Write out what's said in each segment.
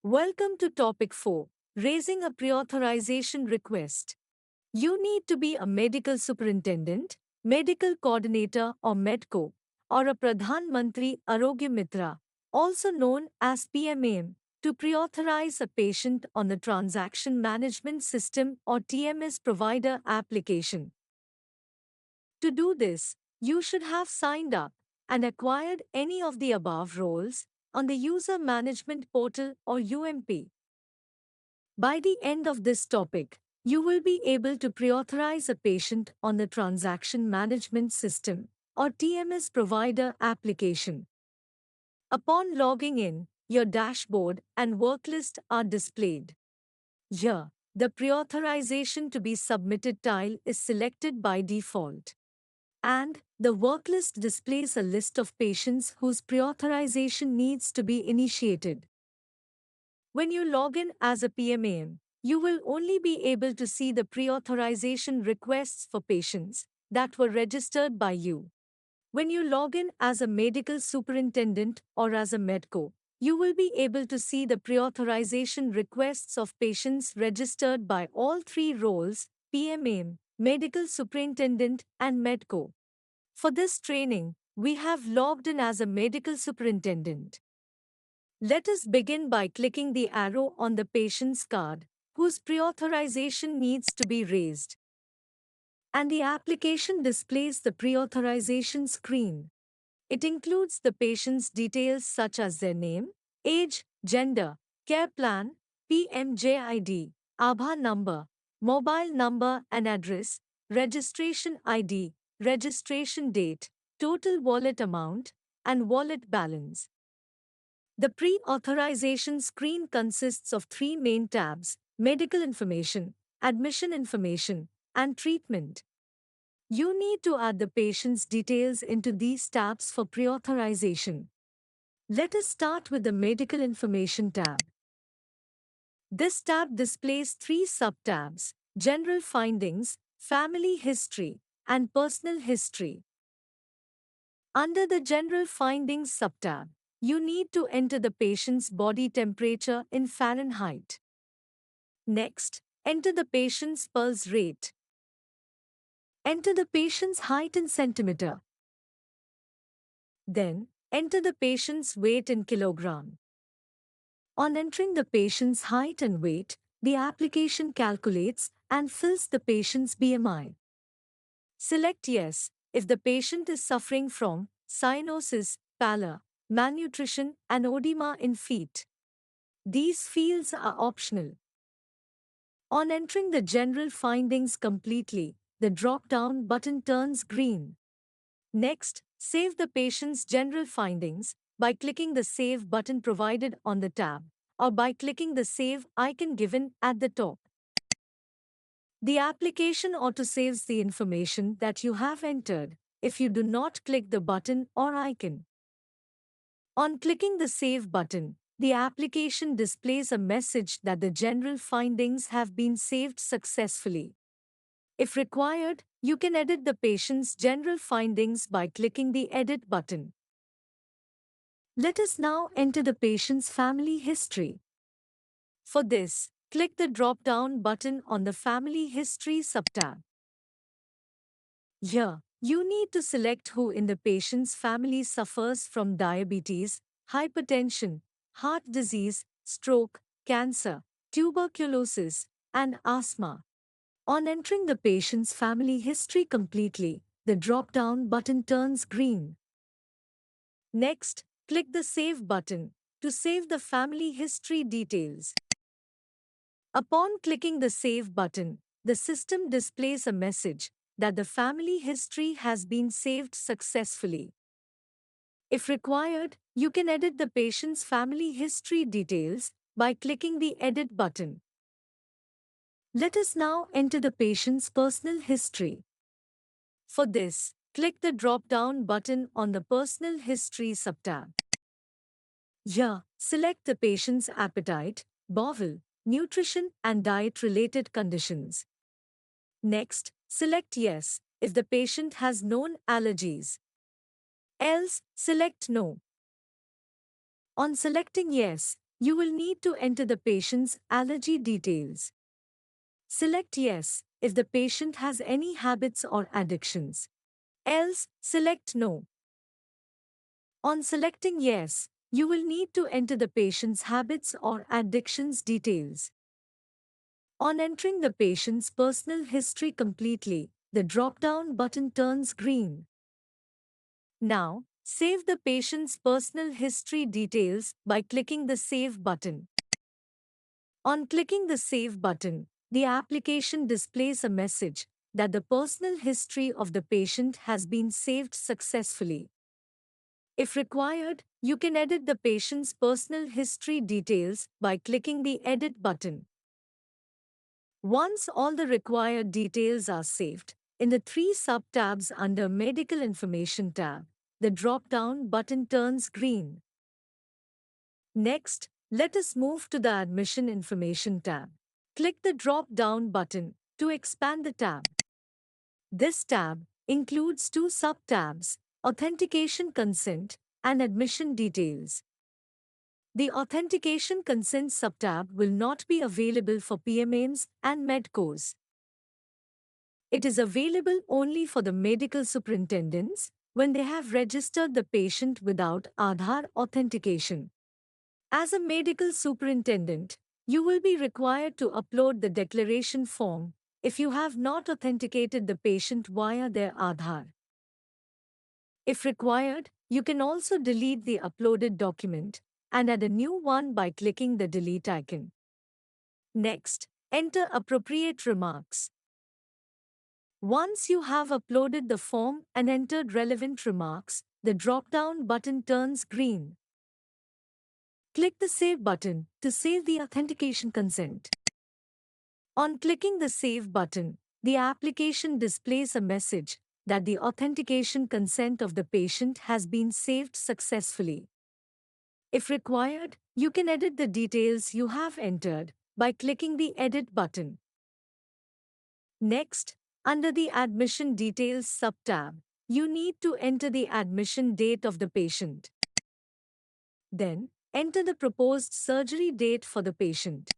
Welcome to Topic 4, Raising a Preauthorization Request. You need to be a medical superintendent, medical coordinator or medco, or a Pradhan Mantri Arogya Mitra, also known as PMAM, to preauthorize a patient on the Transaction Management System or TMS provider application. To do this, you should have signed up and acquired any of the above roles on the User Management Portal or UMP. By the end of this topic, you will be able to preauthorize a patient on the Transaction Management System or TMS provider application. Upon logging in, your dashboard and work list are displayed. Here, the preauthorization to be submitted tile is selected by default. And the work list displays a list of patients whose preauthorization needs to be initiated. When you log in as a PMAM, you will only be able to see the pre-authorization requests for patients that were registered by you. When you log in as a medical superintendent or as a medco, you will be able to see the pre-authorization requests of patients registered by all three roles, PMAM, medical superintendent and medco. For this training, we have logged in as a medical superintendent. Let us begin by clicking the arrow on the patient's card, whose preauthorization needs to be raised. And the application displays the preauthorization screen. It includes the patient's details such as their name, age, gender, care plan, PMJID, Aadhaar number, mobile number and address, registration ID, registration date, total wallet amount, and wallet balance. The pre-authorization screen consists of three main tabs: medical information, admission information, and treatment. You need to add the patient's details into these tabs for pre-authorization. Let us start with the medical information tab. This tab displays three sub-tabs: general findings, family history, and personal history. Under the General Findings subtab, you need to enter the patient's body temperature in Fahrenheit. Next, enter the patient's pulse rate. Enter the patient's height in centimeter. Then, enter the patient's weight in kilogram. On entering the patient's height and weight, the application calculates and fills the patient's BMI. Select Yes if the patient is suffering from cyanosis, pallor, malnutrition, and edema in feet. These fields are optional. On entering the general findings completely, the drop-down button turns green. Next, save the patient's general findings by clicking the Save button provided on the tab, or by clicking the Save icon given at the top. The application autosaves the information that you have entered if you do not click the button or icon. On clicking the Save button, the application displays a message that the general findings have been saved successfully. If required, you can edit the patient's general findings by clicking the Edit button. Let us now enter the patient's family history. For this, click the drop-down button on the Family History subtab. Here, you need to select who in the patient's family suffers from diabetes, hypertension, heart disease, stroke, cancer, tuberculosis, and asthma. On entering the patient's family history completely, the drop-down button turns green. Next, click the Save button to save the family history details. Upon clicking the Save button, the system displays a message that the family history has been saved successfully. If required, you can edit the patient's family history details by clicking the Edit button. Let us now enter the patient's personal history. For this, click the drop-down button on the Personal History subtab. Here, select the patient's appetite, bowel, nutrition, and diet-related conditions. Next, select Yes if the patient has known allergies. Else, select No. On selecting Yes, you will need to enter the patient's allergy details. Select Yes if the patient has any habits or addictions. Else, select No. On selecting Yes, you will need to enter the patient's habits or addictions details. On entering the patient's personal history completely, the drop-down button turns green. Now, save the patient's personal history details by clicking the Save button. On clicking the Save button, the application displays a message that the personal history of the patient has been saved successfully. If required, you can edit the patient's personal history details by clicking the Edit button. Once all the required details are saved, in the three sub-tabs under Medical Information tab, the drop-down button turns green. Next, let us move to the Admission Information tab. Click the drop-down button to expand the tab. This tab includes two sub-tabs, Authentication Consent and Admission Details. The Authentication Consent sub-tab will not be available for PMAs and Medcos. It is available only for the medical superintendents when they have registered the patient without Aadhaar authentication. As a medical superintendent, you will be required to upload the declaration form if you have not authenticated the patient via their Aadhaar. If required, you can also delete the uploaded document and add a new one by clicking the delete icon. Next, enter appropriate remarks. Once you have uploaded the form and entered relevant remarks, the drop-down button turns green. Click the Save button to save the authentication consent. On clicking the Save button, the application displays a message that the authentication consent of the patient has been saved successfully. If required, you can edit the details you have entered by clicking the Edit button. Next, under the Admission Details sub-tab, you need to enter the admission date of the patient. Then, enter the proposed surgery date for the patient.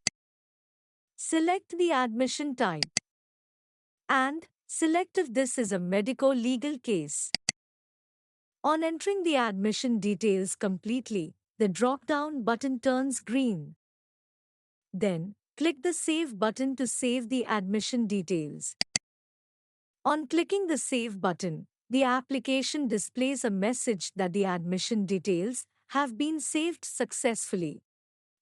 Select the admission type and select if this is a medico-legal case. On entering the admission details completely, the drop-down button turns green. Then, click the Save button to save the admission details. On clicking the Save button, the application displays a message that the admission details have been saved successfully.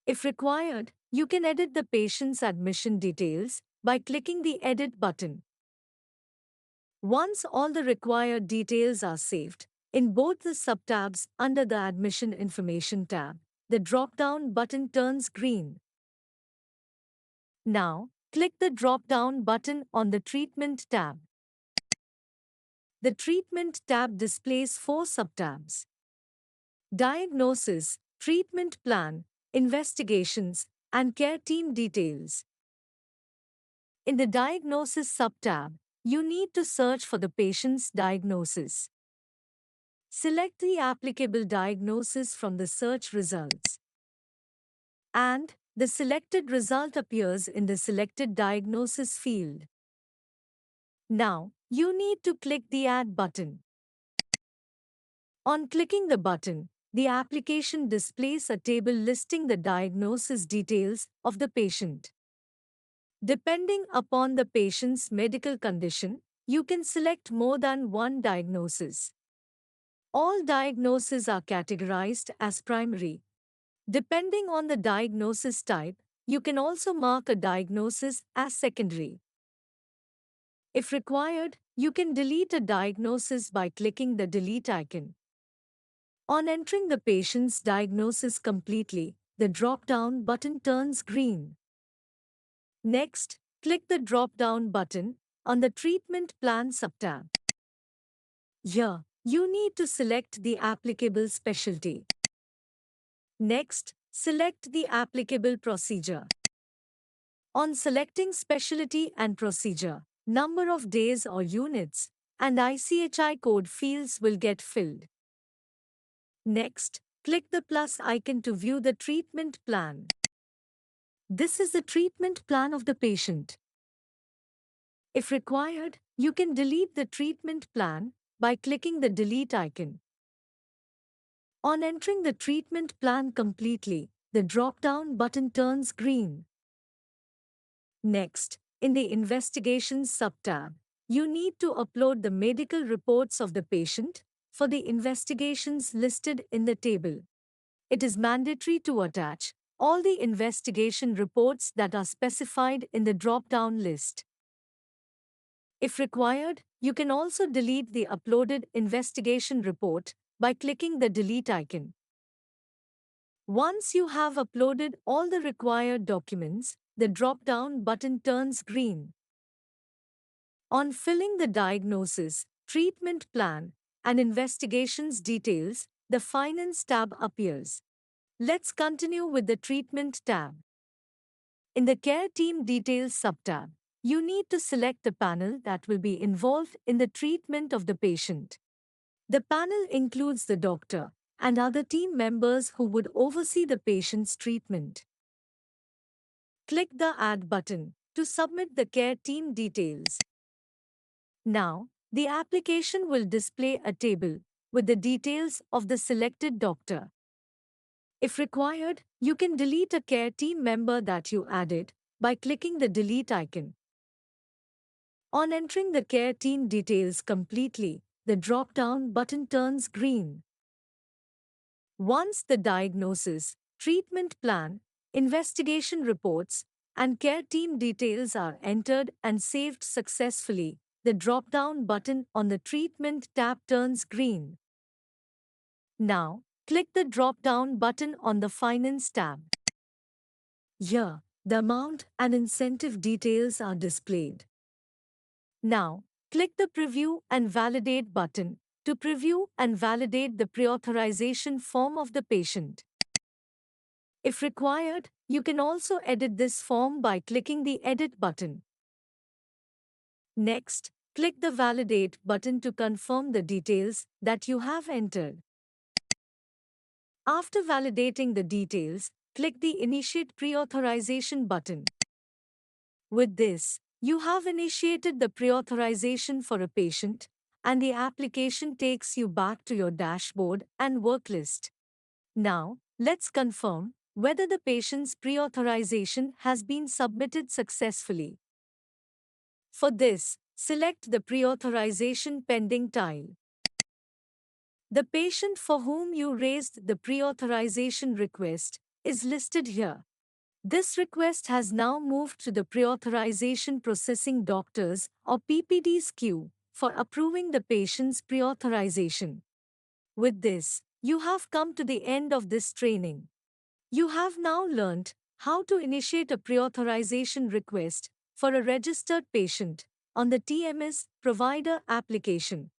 If required, you can edit the patient's admission details by clicking the Edit button. Once all the required details are saved, in both the sub-tabs under the Admission Information tab, the drop-down button turns green. Now, click the drop-down button on the Treatment tab. The Treatment tab displays four sub-tabs: Diagnosis, Treatment Plan, Investigations, and Care Team Details. In the Diagnosis sub-tab, you need to search for the patient's diagnosis. Select the applicable diagnosis from the search results. And the selected result appears in the Selected Diagnosis field. Now, you need to click the Add button. On clicking the button, the application displays a table listing the diagnosis details of the patient. Depending upon the patient's medical condition, you can select more than one diagnosis. All diagnoses are categorized as primary. Depending on the diagnosis type, you can also mark a diagnosis as secondary. If required, you can delete a diagnosis by clicking the delete icon. On entering the patient's diagnosis completely, the drop-down button turns green. Next, click the drop-down button on the Treatment Plan subtab. Here, you need to select the applicable specialty. Next, select the applicable procedure. On selecting specialty and procedure, number of days or units and ICHI code fields will get filled. Next, Click the plus icon to view the treatment plan. This is the treatment plan of the patient. If required, you can delete the treatment plan by clicking the delete icon. On entering the treatment plan completely, the drop-down button turns green. Next, in the Investigations subtab, you need to upload the medical reports of the patient for the investigations listed in the table. It is mandatory to attach all the investigation reports that are specified in the drop-down list. If required, you can also delete the uploaded investigation report by clicking the delete icon. Once you have uploaded all the required documents, the drop-down button turns green. On filling the diagnosis, treatment plan, and investigations details, the Finance tab appears. Let's continue with the Treatment tab. In the Care Team Details subtab, you need to select the panel that will be involved in the treatment of the patient. The panel includes the doctor and other team members who would oversee the patient's treatment. Click the Add button to submit the care team details. Now, the application will display a table with the details of the selected doctor. If required, you can delete a care team member that you added by clicking the delete icon. On entering the care team details completely, the drop-down button turns green. Once the diagnosis, treatment plan, investigation reports, and care team details are entered and saved successfully, the drop-down button on the Treatment tab turns green. Now, click the drop-down button on the Finance tab. Here, the amount and incentive details are displayed. Now, click the Preview and Validate button to preview and validate the pre-authorization form of the patient. If required, you can also edit this form by clicking the Edit button. Next, click the Validate button to confirm the details that you have entered. After validating the details, click the Initiate Pre-authorization button. With this, you have initiated the pre-authorization for a patient, and the application takes you back to your dashboard and work list. Now, let's confirm whether the patient's pre-authorization has been submitted successfully. For this, select the Pre-authorization Pending tile. The patient for whom you raised the pre-authorization request is listed here. This request has now moved to the Pre-authorization Processing Doctors or PPD's queue for approving the patient's pre-authorization. With this, you have come to the end of this training. You have now learned how to initiate a pre-authorization request for a registered patient on the TMS provider application.